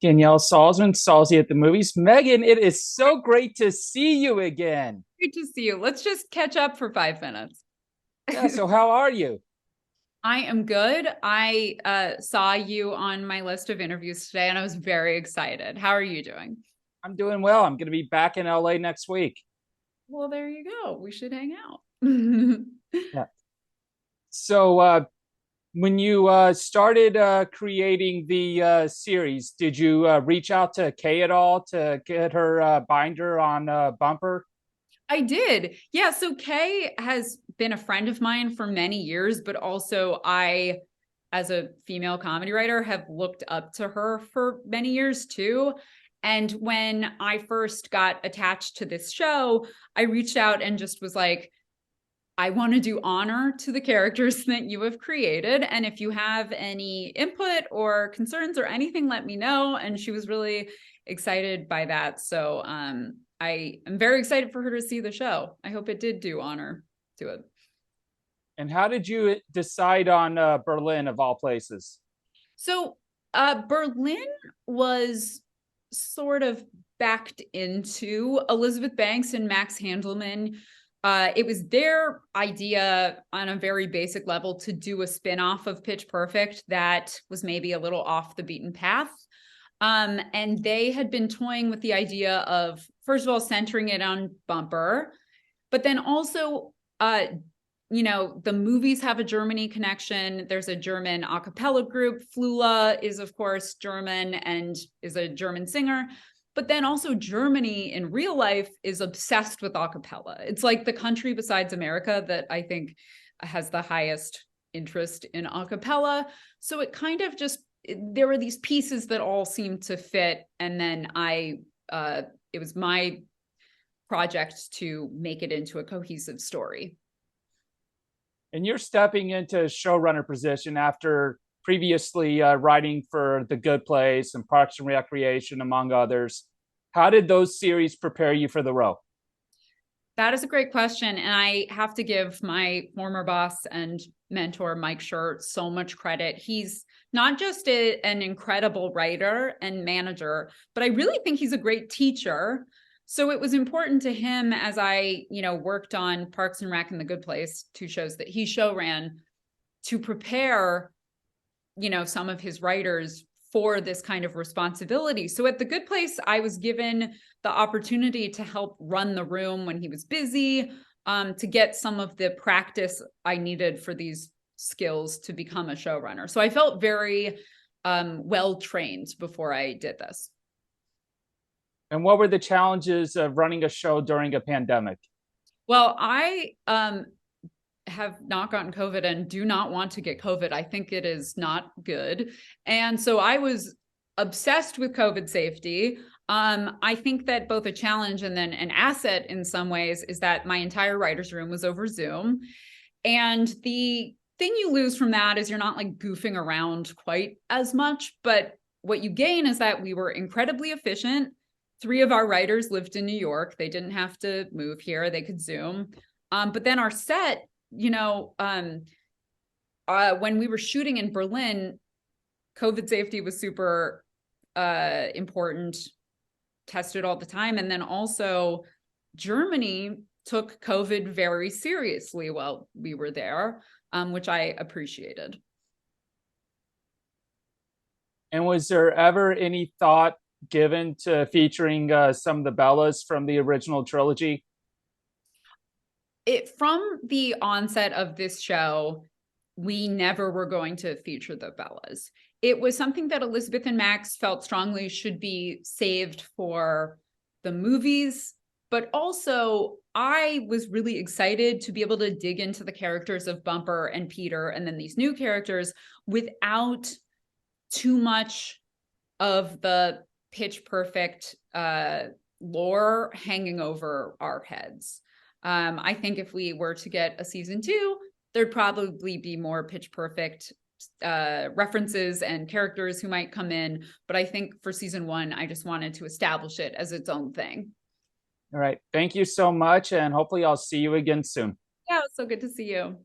Danielle Salzman, Solzy at the movies. Megan, it is so great to see you again. Good to see you. Let's just catch up for 5 minutes. Yeah, so how are you? I am good. I saw you on my list of interviews today and I was very excited. How are you doing? I'm doing well. I'm going to be back in LA next week. Well, there you go. We should hang out. Yeah. So, when you started creating the series, did you reach out to Kay at all to get her binder on Bumper? I did. Yeah, so Kay has been a friend of mine for many years, but also I, as a female comedy writer, have looked up to her for many years too. And when I first got attached to this show, I reached out and just was like, I want to do honor to the characters that you have created. And if you have any input or concerns or anything, let me know. And she was really excited by that. So I am very excited for her to see the show. I hope it did do honor to it. And how did you decide on Berlin of all places? So Berlin was sort of backed into Elizabeth Banks and Max Handelman. It was their idea on a very basic level to do a spin-off of Pitch Perfect that was maybe a little off the beaten path. And they had been toying with the idea of, first of all, centering it on Bumper, but then also the movies have a Germany connection. There's a German a cappella group. Flula is, of course, German and is a German singer. But then also Germany in real life is obsessed with a cappella. It's like the country besides America that I think has the highest interest in a cappella. So it kind of just, there were these pieces that all seemed to fit. And then it was my project to make it into a cohesive story. And you're stepping into showrunner position after previously writing for The Good Place and Parks and Recreation, among others. How did those series prepare you for the role? That is a great question. And I have to give my former boss and mentor, Mike Schur, so much credit. He's not just an incredible writer and manager, but I really think he's a great teacher. So it was important to him as I, worked on Parks and Rec and The Good Place, two shows that he show ran, to prepare, some of his writers for this kind of responsibility. So at The Good Place, I was given the opportunity to help run the room when he was busy, to get some of the practice I needed for these skills to become a showrunner. So I felt very well trained before I did this. And what were the challenges of running a show during a pandemic? Well, I have not gotten COVID and do not want to get COVID. I think it is not good. And so I was obsessed with COVID safety. I think that both a challenge and then an asset in some ways is that my entire writer's room was over Zoom. And the thing you lose from that is you're not like goofing around quite as much. But what you gain is that we were incredibly efficient. Three of our writers lived in New York. They didn't have to move here, they could Zoom. But then our set, when we were shooting in Berlin, COVID safety was super important, tested all the time. And then also Germany took COVID very seriously while we were there, which I appreciated. And was there ever any thought given to featuring some of the Bellas from the original trilogy? From the onset of this show, we never were going to feature the Bellas. It was something that Elizabeth and Max felt strongly should be saved for the movies, but also I was really excited to be able to dig into the characters of Bumper and Peter and then these new characters without too much of the Pitch Perfect lore hanging over our heads. I think if we were to get a season two, there'd probably be more Pitch Perfect references and characters who might come in. But I think for season one, I just wanted to establish it as its own thing. All right. Thank you so much. And hopefully I'll see you again soon. Yeah, it was so good to see you.